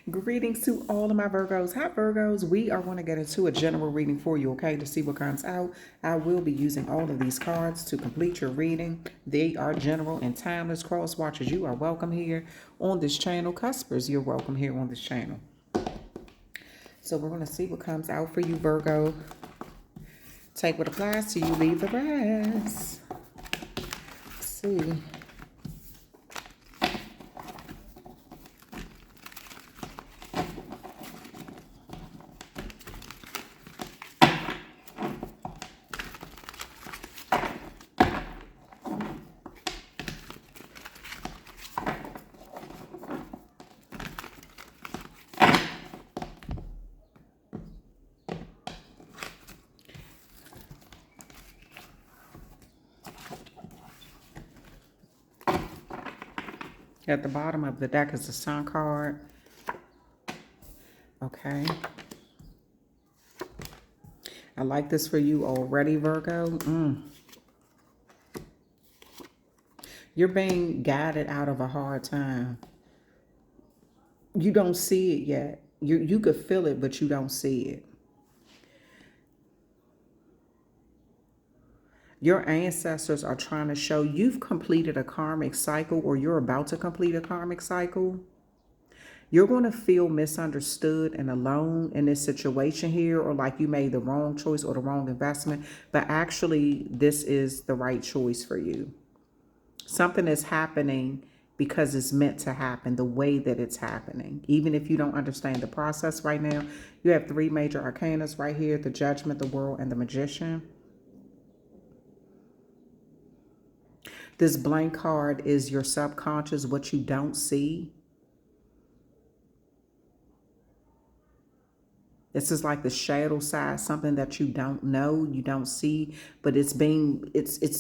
Greetings to all of my Virgos. Hi, Virgos. We are going to get into a general reading for you, okay, to see what comes out. I will be using all of these cards to complete your reading. They are general and timeless. Cross watchers, you are welcome here on this channel. Cuspers, you're welcome here on this channel. So we're going to see what comes out for you, Virgo. Take what applies to you, leave the rest. Let's see. At the bottom of the deck is the Sun card. Okay. I like this for you already, Virgo. You're being guided out of a hard time. You don't see it yet. You could feel it, but you don't see it. Your ancestors are trying to show you've completed a karmic cycle, or you're about to complete a karmic cycle. You're going to feel misunderstood and alone in this situation here, or like you made the wrong choice or the wrong investment. But actually, this is the right choice for you. Something is happening because it's meant to happen the way that it's happening. Even if you don't understand the process right now, you have three major arcanas right here: the Judgment, the World, and the Magician. This blank card is your subconscious, what you don't see. This is like the shadow side, something that you don't know, you don't see, but it's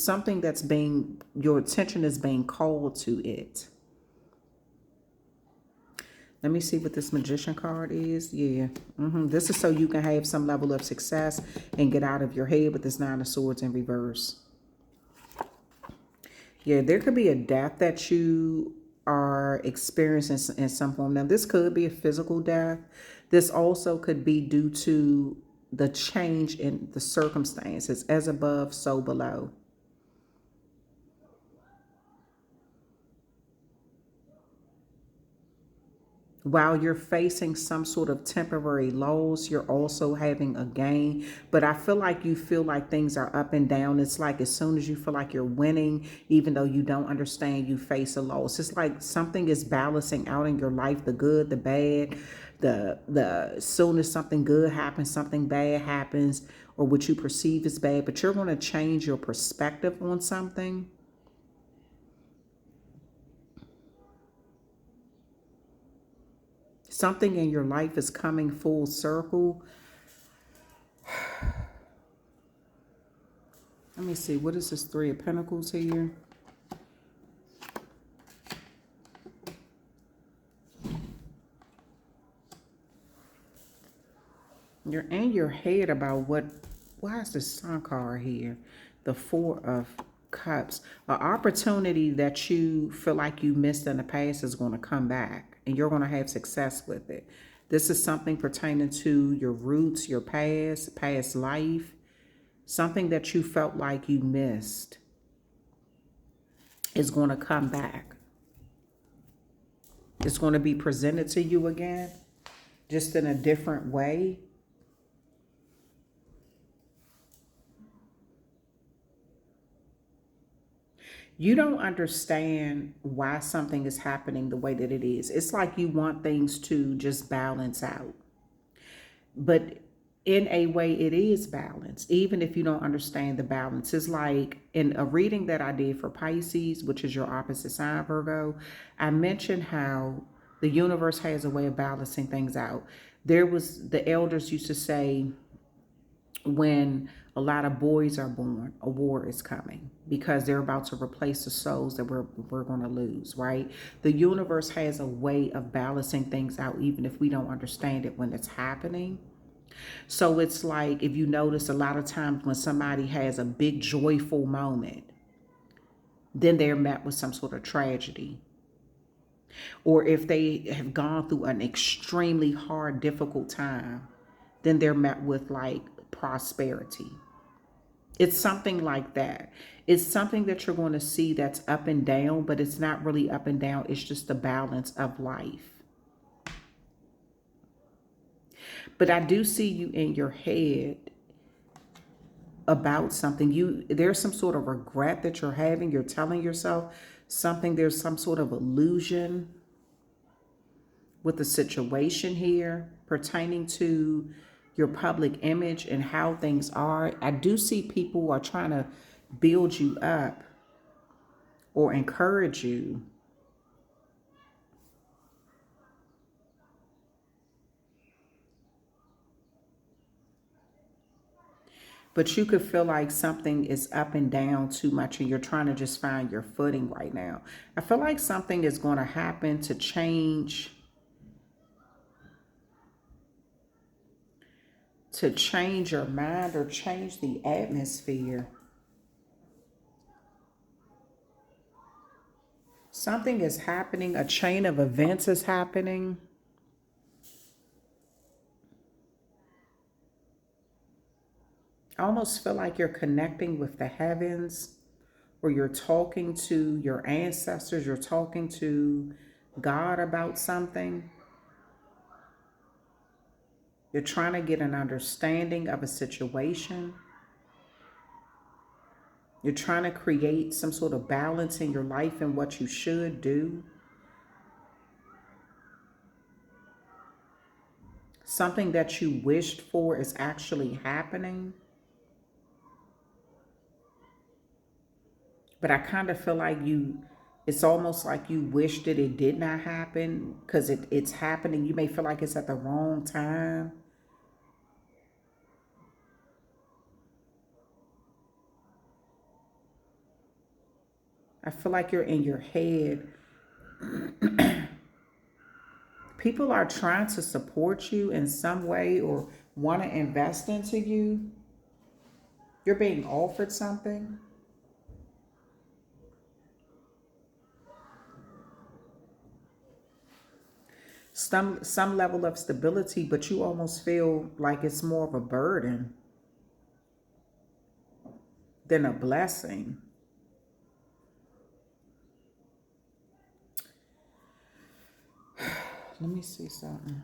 something that's being, your attention is being called to it. Let me see what this Magician card is. Yeah. This is so you can have some level of success and get out of your head with this Nine of Swords in reverse. Yeah, there could be a death that you are experiencing in some form. Now, this could be a physical death. This also could be due to the change in the circumstances. As above, so below. While you're facing some sort of temporary loss, you're also having a gain. But I feel like things are up and down. It's like as soon as you feel like you're winning, even though you don't understand, you face a loss. It's like something is balancing out in your life, the good, the bad. As soon as something good happens, something bad happens, or what you perceive as bad. But you're going to change your perspective on something. Something in your life is coming full circle. Let me see. What is this Three of Pentacles here? You're in your head about why is the Sun card here? The Four of Cups. An opportunity that you feel like you missed in the past is going to come back, and you're going to have success with it. This is something pertaining to your roots, your past life, something that you felt like you missed is going to come back. It's going to be presented to you again, just in a different way. You don't understand why something is happening the way that it is. It's like you want things to just balance out. But in a way, it is balanced, even if you don't understand the balance. It's like in a reading that I did for Pisces, which is your opposite sign, Virgo, I mentioned how the universe has a way of balancing things out. The elders used to say, when a lot of boys are born, a war is coming because they're about to replace the souls that we're going to lose, right? The universe has a way of balancing things out, even if we don't understand it when it's happening. So it's like, if you notice, a lot of times when somebody has a big joyful moment, then they're met with some sort of tragedy. Or if they have gone through an extremely hard, difficult time, then they're met with like prosperity. It's something like that. It's something that you're going to see that's up and down, but it's not really up and down. It's just the balance of life. But I do see you in your head about something. There's some sort of regret that you're having. You're telling yourself something. There's some sort of illusion with the situation here pertaining to your public image and how things are. I do see people who are trying to build you up or encourage you. But you could feel like something is up and down too much and you're trying to just find your footing right now. I feel like something is going to happen to change your mind or change the atmosphere. Something is happening, a chain of events is happening. I almost feel like you're connecting with the heavens, or you're talking to your ancestors, you're talking to God about something. You're trying to get an understanding of a situation. You're trying to create some sort of balance in your life and what you should do. Something that you wished for is actually happening. But I kind of feel like it's almost like you wish that it did not happen because it's happening. You may feel like it's at the wrong time. I feel like you're in your head. People are trying to support you in some way or want to invest into you. You're being offered something. Some level of stability, but you almost feel like it's more of a burden than a blessing. Let me see something.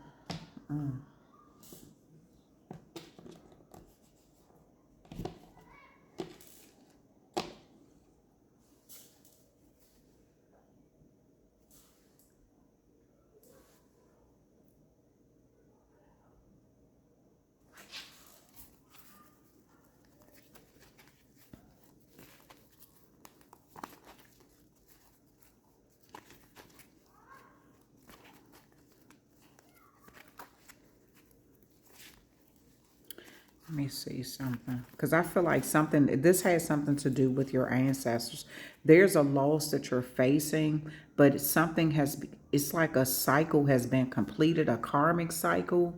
Let me see something. Because I feel like this has something to do with your ancestors. There's a loss that you're facing, but it's like a cycle has been completed, a karmic cycle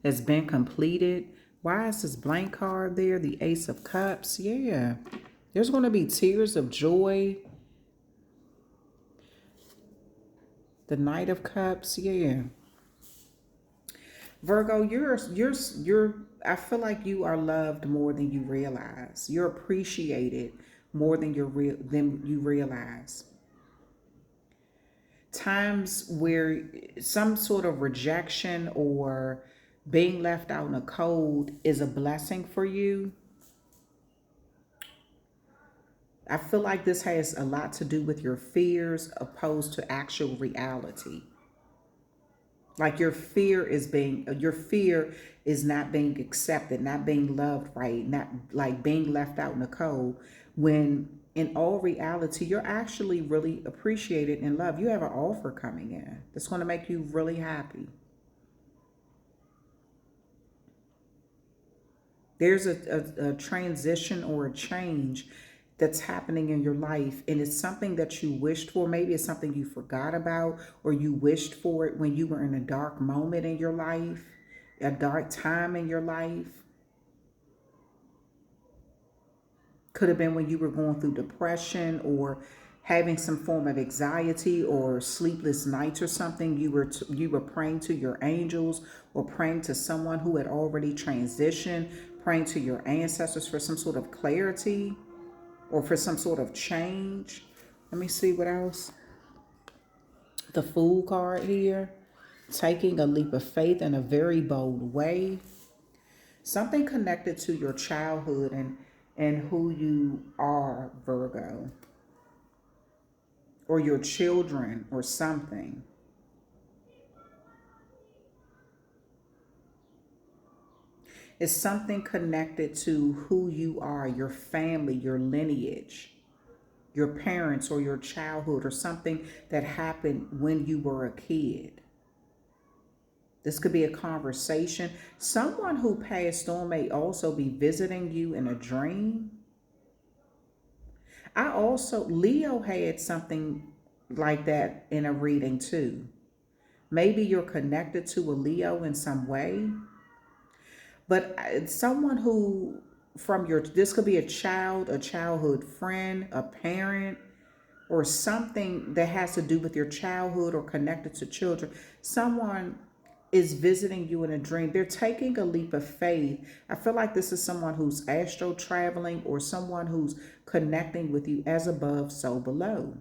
has been completed. Why is this blank card there? The Ace of Cups. Yeah. There's going to be tears of joy. The Knight of Cups. Yeah. Virgo, I feel like you are loved more than you realize. You're appreciated more than you realize. Times where some sort of rejection or being left out in the cold is a blessing for you. I feel like this has a lot to do with your fears opposed to actual reality. Like your fear is not being accepted, not being loved right, not like being left out in the cold. When in all reality, you're actually really appreciated and loved. You have an offer coming in that's going to make you really happy. There's a transition or a change that's happening in your life, and it's something that you wished for. Maybe it's something you forgot about, or you wished for it when you were in a dark moment in your life, a dark time in your life. Could have been when you were going through depression or having some form of anxiety or sleepless nights or something, you were praying to your angels or praying to someone who had already transitioned, praying to your ancestors for some sort of clarity or for some sort of change. Let me see what else. The Fool card here. Taking a leap of faith in a very bold way. Something connected to your childhood and who you are, Virgo. Or your children or something. It's something connected to who you are, your family, your lineage, your parents or your childhood, or something that happened when you were a kid. This could be a conversation. Someone who passed on may also be visiting you in a dream. Leo had something like that in a reading too. Maybe you're connected to a Leo in some way. But someone who this could be a child, a childhood friend, a parent, or something that has to do with your childhood or connected to children. Someone is visiting you in a dream. They're taking a leap of faith. I feel like this is someone who's astro traveling or someone who's connecting with you as above, so below.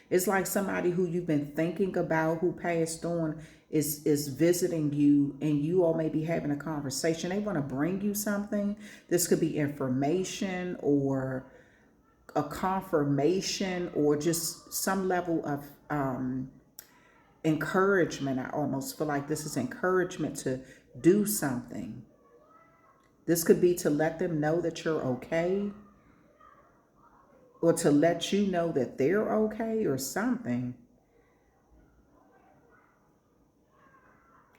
It's like somebody who you've been thinking about who passed on is visiting you, and you all may be having a conversation. They want to bring you something. This could be information or a confirmation or just some level of encouragement. I almost feel like this is encouragement to do something. This could be to let them know that you're okay, or to let you know that they're okay, or something.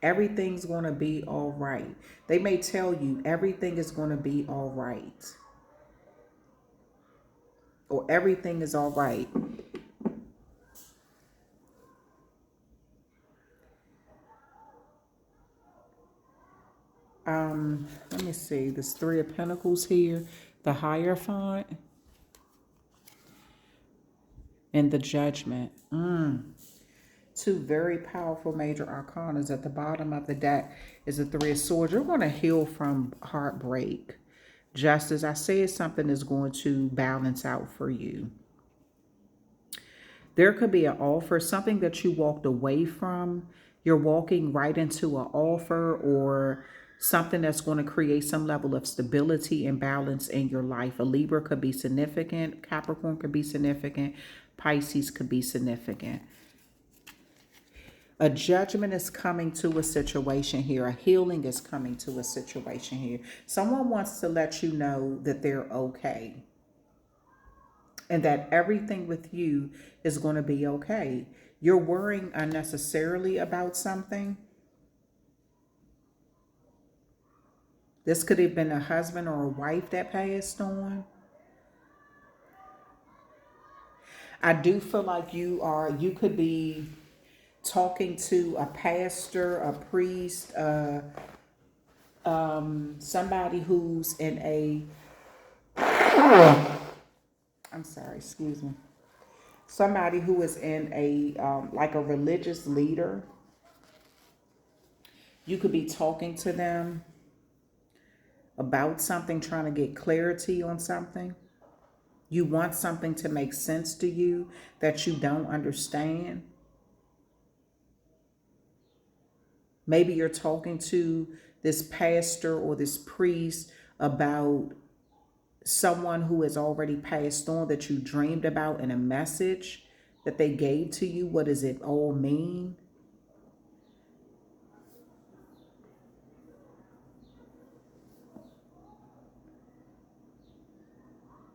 Everything's going to be all right. They may tell you everything is going to be all right, or everything is all right. Let me see. There's Three of Pentacles here, the Hierophant, and the Judgment. Two very powerful major arcanas. At the bottom of the deck is the Three of Swords. You're going to heal from heartbreak. Just as I said, something is going to balance out for you. There could be an offer, something that you walked away from. You're walking right into an offer or something that's going to create some level of stability and balance in your life. A Libra could be significant. Capricorn could be significant. Pisces could be significant. A judgment is coming to a situation here. A healing is coming to a situation here. Someone wants to let you know that they're okay and that everything with you is going to be okay. You're worrying unnecessarily about something. This could have been a husband or a wife that passed on. I do feel like you could be talking to a pastor, a priest, somebody who's in a, I'm sorry, excuse me. Somebody who is in a, like a religious leader. You could be talking to them about something, trying to get clarity on something. You want something to make sense to you that you don't understand. Maybe you're talking to this pastor or this priest about someone who has already passed on that you dreamed about in a message that they gave to you. What does it all mean?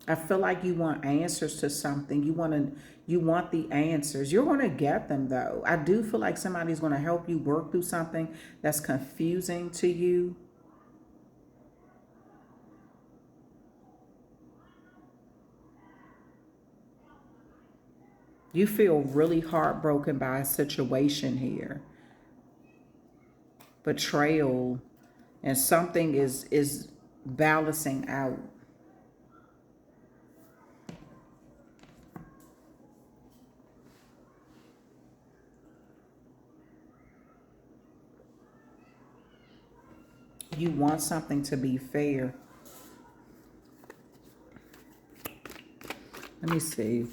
I feel like you want answers to something. You want the answers. You're going to get them though. I do feel like somebody's going to help you work through something that's confusing to you. You feel really heartbroken by a situation here. Betrayal, and something is balancing out. You want something to be fair. Let me see.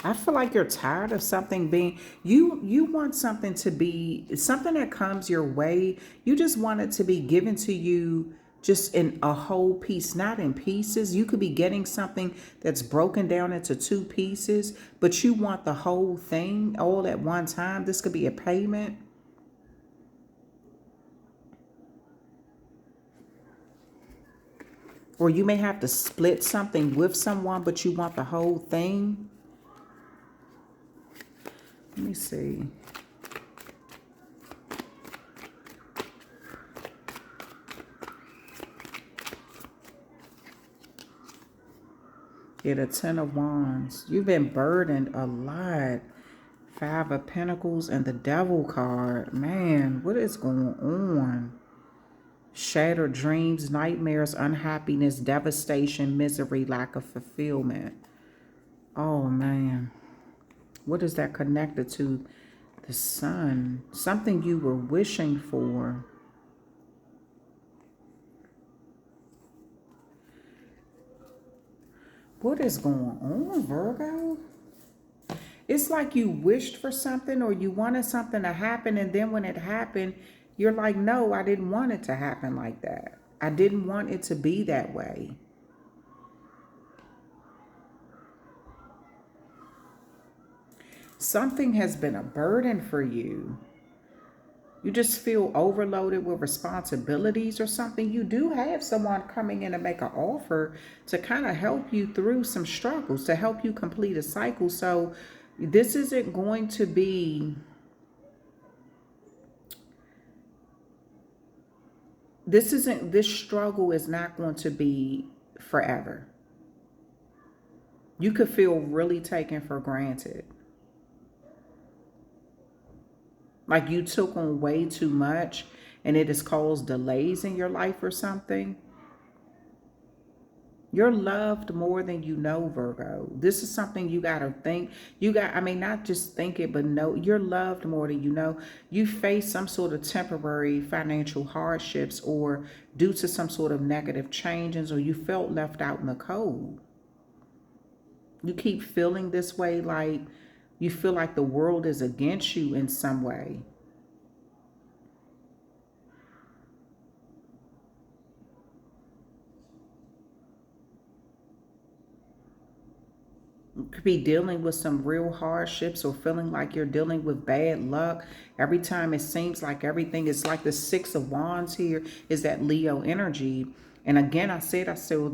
I feel like you're tired of something being you want something to be something that comes your way. You just want it to be given to you just in a whole piece, not in pieces. You could be getting something that's broken down into two pieces, but you want the whole thing all at one time. This could be a payment. Or you may have to split something with someone, but you want the whole thing. Let me see. Yeah, the Ten of Wands. You've been burdened a lot. Five of Pentacles and the Devil card. Man, what is going on? Shattered dreams, nightmares, unhappiness, devastation, misery, lack of fulfillment. Oh, man. What is that connected to? The Sun. Something you were wishing for. What is going on, Virgo? It's like you wished for something or you wanted something to happen, and then when it happened, you're like, no, I didn't want it to happen like that. I didn't want it to be that way. Something has been a burden for you. You just feel overloaded with responsibilities or something. You do have someone coming in to make an offer to kind of help you through some struggles, to help you complete a cycle. So this isn't going to be, this struggle is not going to be forever. You could feel really taken for granted. Like you took on way too much and it has caused delays in your life or something. You're loved more than you know, Virgo. This is something you got to think. I mean, not just think it, but know you're loved more than you know. You face some sort of temporary financial hardships or due to some sort of negative changes, or you felt left out in the cold. You keep feeling this way, like you feel like the world is against you in some way. Could be dealing with some real hardships or feeling like you're dealing with bad luck. Every time it seems like everything is like the Six of Wands here is that Leo energy. And again, I said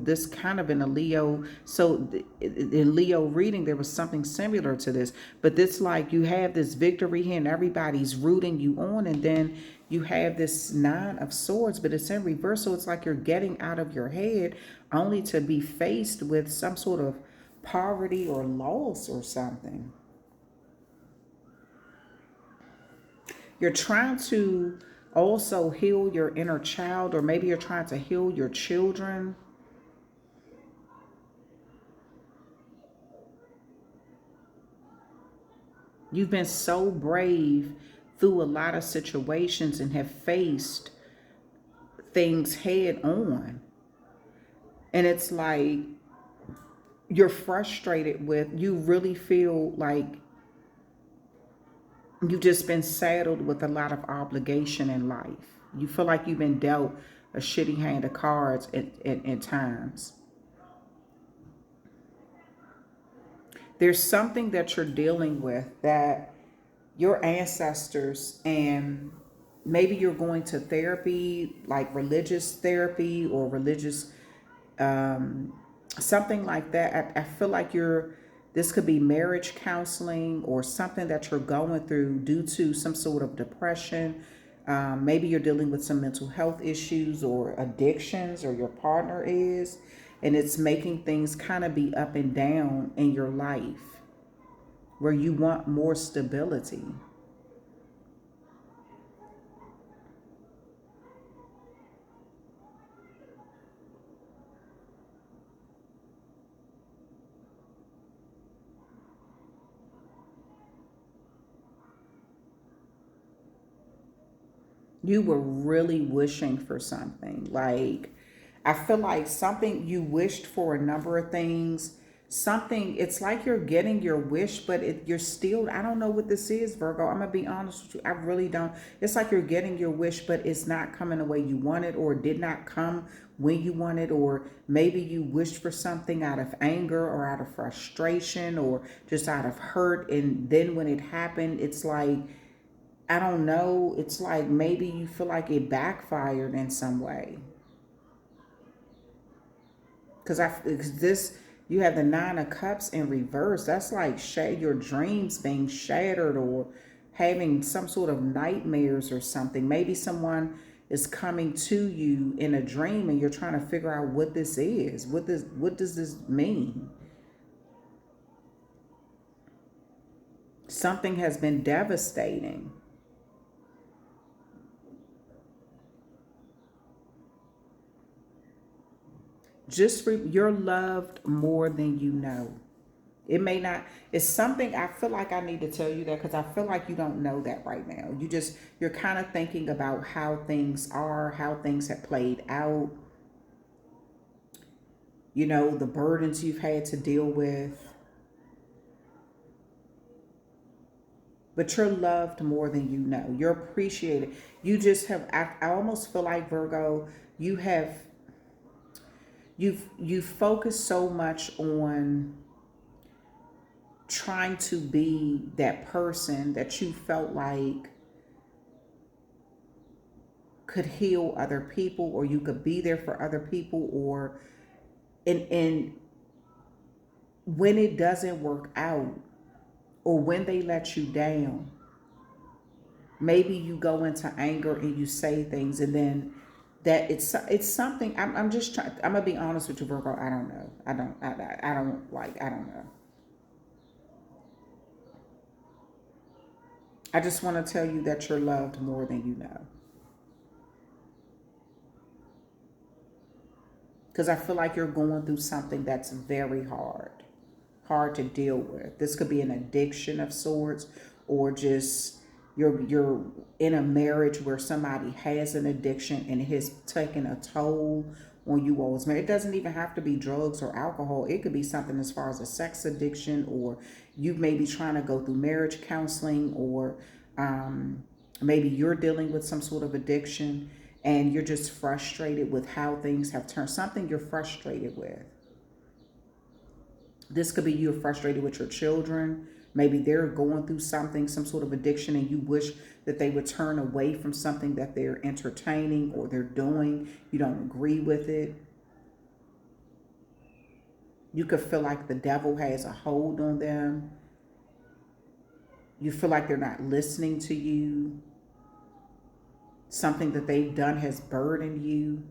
this kind of in a Leo. So in Leo reading, there was something similar to this. But this like you have this victory here and everybody's rooting you on. And then you have this Nine of Swords, but it's in reverse. So it's like you're getting out of your head only to be faced with some sort of poverty or loss or something. You're trying to also heal your inner child, or maybe you're trying to heal your children. You've been so brave through a lot of situations and have faced things head on. And it's like you're frustrated with, you really feel like you've just been saddled with a lot of obligation in life. You feel like you've been dealt a shitty hand of cards at times. There's something that you're dealing with that your ancestors, and maybe you're going to therapy, like religious therapy or religious something like that. I feel like this could be marriage counseling or something that you're going through due to some sort of depression. Maybe you're dealing with some mental health issues or addictions, or your partner is, and it's making things kind of be up and down in your life where you want more stability. You were really wishing for something. Like, I feel like something you wished for a number of things. Something, it's like you're getting your wish, but you're still, I don't know what this is, Virgo. I'm going to be honest with you. I really don't. It's like you're getting your wish, but it's not coming the way you wanted, or did not come when you wanted, or maybe you wished for something out of anger or out of frustration or just out of hurt. And then when it happened, it's like, I don't know. It's like maybe you feel like it backfired in some way. Because this, you have the Nine of Cups in reverse. That's like your dreams being shattered, or having some sort of nightmares or something. Maybe someone is coming to you in a dream and you're trying to figure out what this is. What does this mean? Something has been devastating. You're loved more than you know. It may not, it's something, I feel like I need to tell you that because I feel like you don't know that right now. You're kind of thinking about how things are, how things have played out, the burdens you've had to deal with. But you're loved more than you know. You're appreciated. You just have, I almost feel like, Virgo, you have, you've focused so much on trying to be that person that you felt like could heal other people, or you could be there for other people, or and when it doesn't work out, or when they let you down, maybe you go into anger and you say things, and then that it's something. I'm just trying. I'm gonna be honest with you, Virgo. I don't know. I don't know. I just want to tell you that you're loved more than you know. Because I feel like you're going through something that's very hard to deal with. This could be an addiction of sorts, or just you're in a marriage where somebody has an addiction and it has taken a toll on you all. It doesn't even have to be drugs or alcohol. It could be something as far as a sex addiction, or you may be trying to go through marriage counseling, or maybe you're dealing with some sort of addiction and you're just frustrated with how things have turned. Something you're frustrated with. This could be you're frustrated with your children. Maybe they're going through something, some sort of addiction, and you wish that they would turn away from something that they're entertaining or they're doing. You don't agree with it. You could feel like the devil has a hold on them. You feel like they're not listening to you. Something that they've done has burdened you.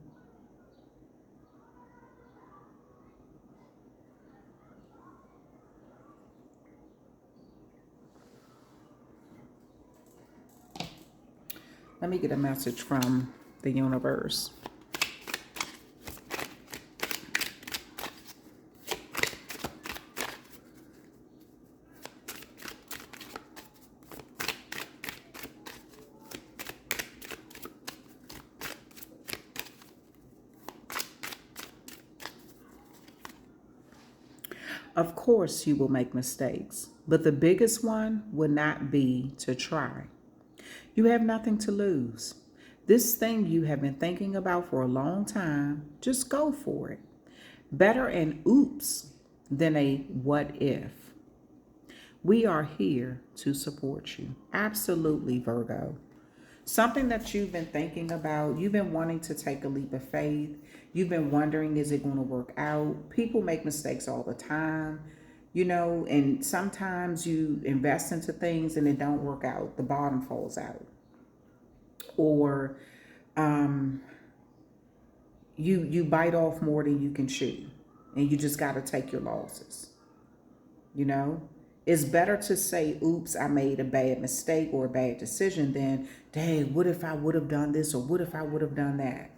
Let me get a message from the universe. Of course, you will make mistakes, but the biggest one would not be to try. You have nothing to lose. This thing you have been thinking about for a long time, just go for it. Better an oops than a what if. We are here to support you. Absolutely, Virgo. Something that you've been thinking about, you've been wanting to take a leap of faith. You've been wondering, is it going to work out? People make mistakes all the time, and sometimes you invest into things and it don't work out. The bottom falls out. Or you bite off more than you can chew, and you just got to take your losses. It's better to say, oops, I made a bad mistake or a bad decision, than, dang, what if I would have done this, or what if I would have done that?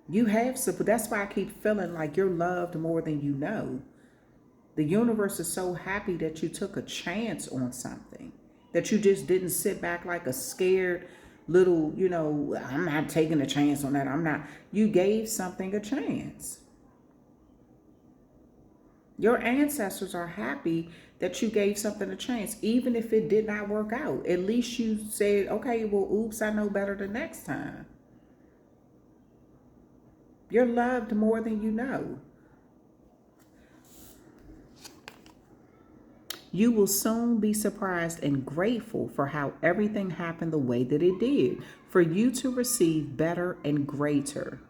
You have support. That's why I keep feeling like you're loved more than you know. The universe is so happy that you took a chance on something, that you just didn't sit back like a scared little, I'm not taking a chance on that. I'm not. You gave something a chance. Your ancestors are happy that you gave something a chance, even if it did not work out. At least you said, okay, well, oops, I know better the next time. You're loved more than you know. You will soon be surprised and grateful for how everything happened the way that it did, for you to receive better and greater.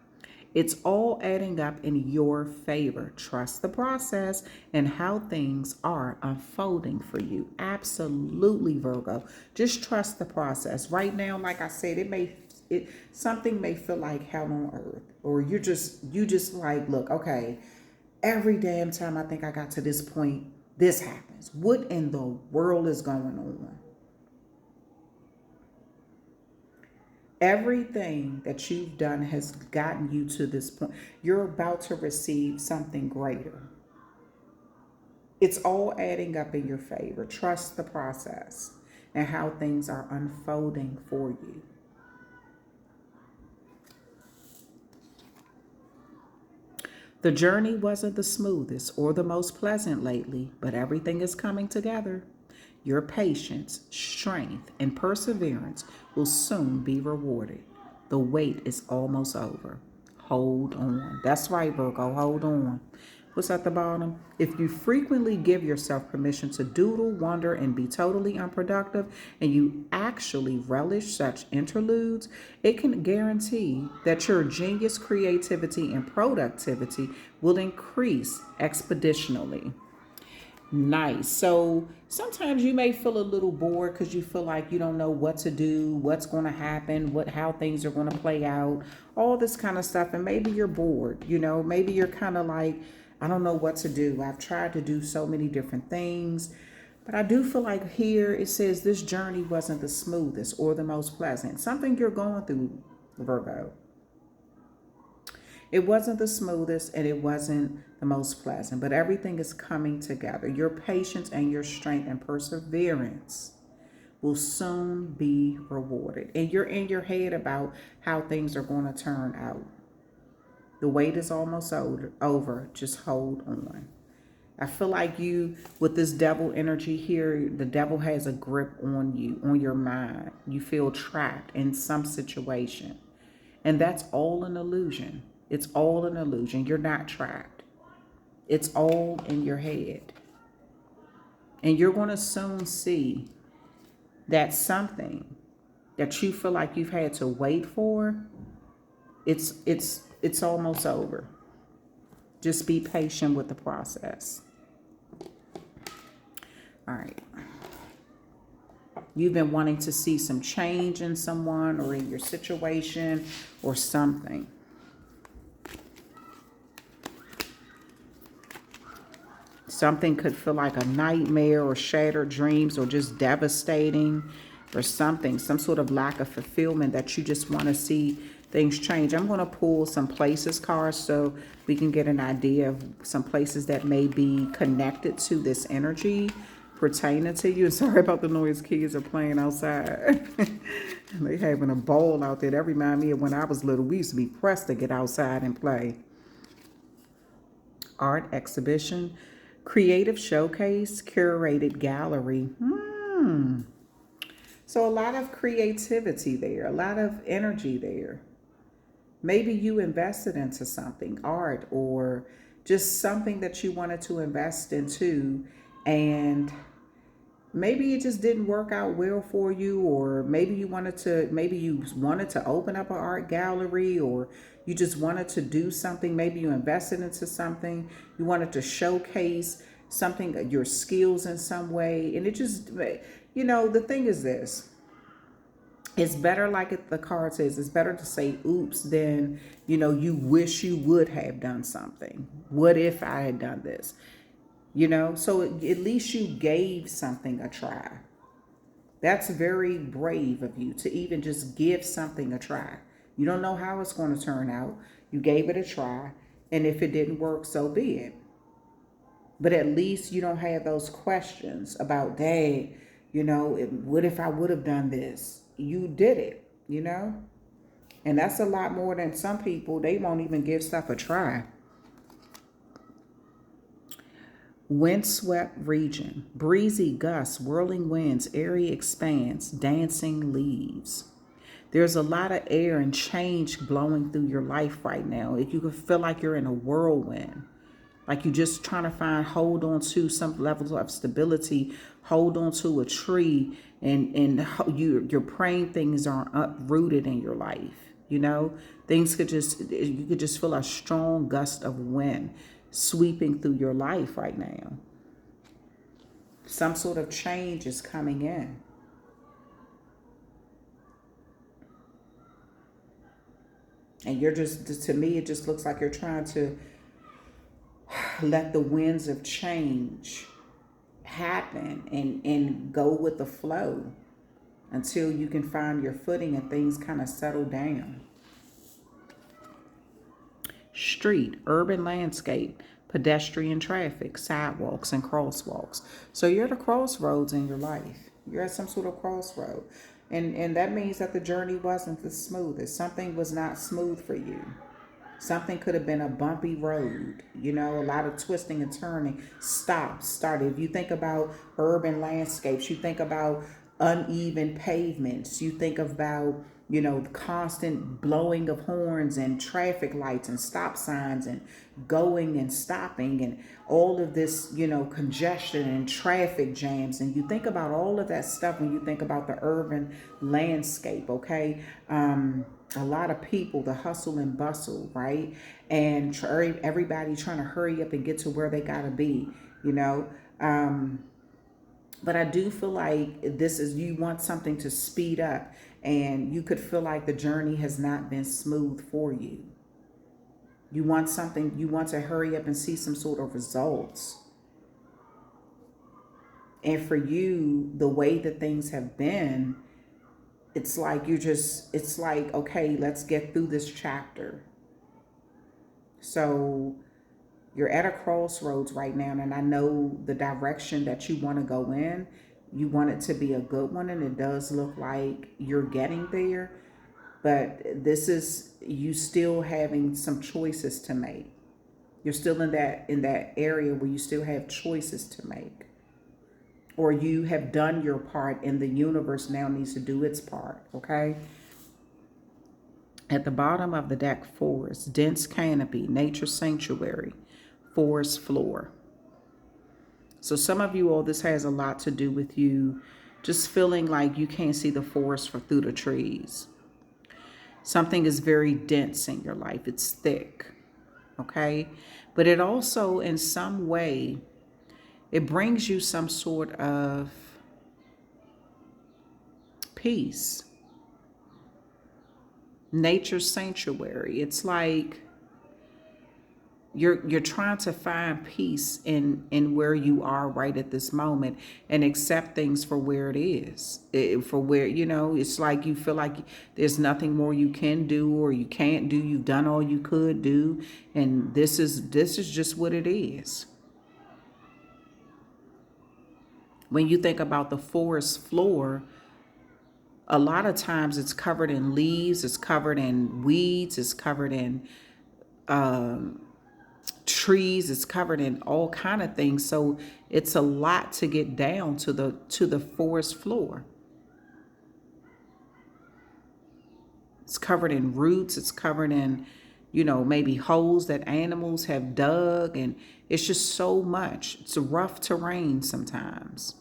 It's all adding up in your favor. Trust the process and how things are unfolding for you. Absolutely, Virgo. Just trust the process. Right now, like I said, something may feel like hell on earth, or you just like, look, okay, every damn time I think I got to this point, this happens. What in the world is going on? Everything that you've done has gotten you to this point. You're about to receive something greater. It's all adding up in your favor. Trust the process and how things are unfolding for you. The journey wasn't the smoothest or the most pleasant lately, but everything is coming together. Your patience, strength, and perseverance will soon be rewarded. The wait is almost over. Hold on. That's right, Virgo. Hold on. What's at the bottom? If you frequently give yourself permission to doodle, wonder, and be totally unproductive, and you actually relish such interludes, it can guarantee that your genius, creativity, and productivity will increase expeditionally. Nice. So sometimes you may feel a little bored because you feel like you don't know what to do, what's going to happen, how things are going to play out, all this kind of stuff. And maybe you're bored, maybe you're kind of like, I don't know what to do. I've tried to do so many different things, but I do feel like here it says this journey wasn't the smoothest or the most pleasant. Something you're going through, Virgo. It wasn't the smoothest and it wasn't the most pleasant, but everything is coming together. Your patience and your strength and perseverance will soon be rewarded. And you're in your head about how things are going to turn out. The wait is almost over. Just hold on. I feel like with this devil energy here, the devil has a grip on you, on your mind. You feel trapped in some situation. And that's all an illusion. It's all an illusion. You're not trapped. It's all in your head. And you're going to soon see that something that you feel like you've had to wait for, it's almost over. Just be patient with the process. All right. You've been wanting to see some change in someone or in your situation or something. Something could feel like a nightmare or shattered dreams or just devastating or something, some sort of lack of fulfillment that you just want to see things change. I'm going to pull some places cards so we can get an idea of some places that may be connected to this energy pertaining to you. Sorry about the noise. Kids are playing outside. They having a ball out there. That reminds me of when I was little. We used to be pressed to get outside and play. Art exhibition, creative showcase, curated gallery. So a lot of creativity there, a lot of energy there. Maybe you invested into something, art, or just something that you wanted to invest into, and maybe it just didn't work out well for you, or maybe you wanted to open up an art gallery, or you just wanted to do something. Maybe you invested into something. You wanted to showcase something, your skills in some way. And it just, the thing is this. It's better, like the card says, it's better to say oops than, you wish you would have done something. What if I had done this? So at least you gave something a try. That's very brave of you to even just give something a try. You don't know how it's going to turn out. You gave it a try. And if it didn't work, so be it. But at least you don't have those questions about, dang, what if I would have done this? You did it. you know? And that's a lot more than some people. They won't even give stuff a try. Windswept region, breezy gusts, whirling winds, airy expanse, dancing leaves. There's a lot of air and change blowing through your life right now. If you could feel like you're in a whirlwind, like you're just trying to hold on to some levels of stability, hold on to a tree, and you're praying things are uprooted in your life. You know, you could just feel a strong gust of wind sweeping through your life right now. Some sort of change is coming in. And you're just, to me, it just looks like you're trying to let the winds of change happen and go with the flow until you can find your footing and things kind of settle down. Street, urban landscape, pedestrian traffic, sidewalks, and crosswalks. So you're at a crossroads in your life. You're at some sort of crossroad. And that means that the journey wasn't the smoothest. Something was not smooth for you. Something could have been a bumpy road, you know, a lot of twisting and turning, started. If you think about urban landscapes, you think about uneven pavements, you think about, you know, constant blowing of horns and traffic lights and stop signs and going and stopping and all of this, you know, congestion and traffic jams. And you think about all of that stuff when you think about the urban landscape, okay? A lot of people, the hustle and bustle, right? And everybody trying to hurry up and get to where they gotta be, you know? But I do feel like you want something to speed up, and you could feel like the journey has not been smooth for you. You want to hurry up and see some sort of results. And for you, the way that things have been, it's like okay, let's get through this chapter. So you're at a crossroads right now, and I know the direction that you want to go in. You want it to be a good one, and it does look like you're getting there. But this is you still having some choices to make. You're still in that area where you still have choices to make. Or you have done your part and the universe now needs to do its part, okay? At the bottom of the deck, forest, dense canopy, nature sanctuary, forest floor. So some of you all, this has a lot to do with you just feeling like you can't see the forest through the trees. Something is very dense in your life. It's thick, okay? But it also, in some way, it brings you some sort of peace. Nature sanctuary. It's like you're trying to find peace in where you are right at this moment and accept things for where it is. For where, you know, it's like you feel like there's nothing more you can do or you can't do. You've done all you could do, and this is just what it is. When you think about the forest floor, a lot of times it's covered in leaves, it's covered in weeds, it's covered in trees, it's covered in all kind of things. So it's a lot to get down to the forest floor. It's covered in roots, it's covered in, you know, maybe holes that animals have dug, and it's just so much. It's a rough terrain sometimes.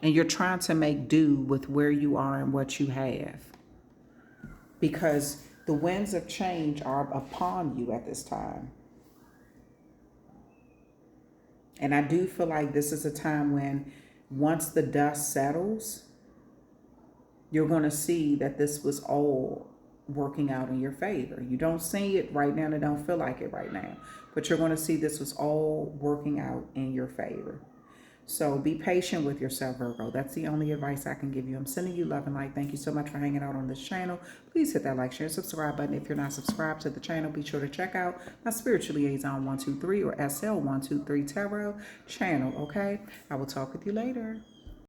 And you're trying to make do with where you are and what you have. Because the winds of change are upon you at this time. And I do feel like this is a time when once the dust settles, you're going to see that this was all working out in your favor. You don't see it right now and it don't feel like it right now. But you're going to see this was all working out in your favor. So be patient with yourself, Virgo. That's the only advice I can give you. I'm sending you love and light. Thank you so much for hanging out on this channel. Please hit that like, share, subscribe button. If you're not subscribed to the channel, be sure to check out my Spiritual Liaison 123 or SL 123 Tarot channel, okay? I will talk with you later.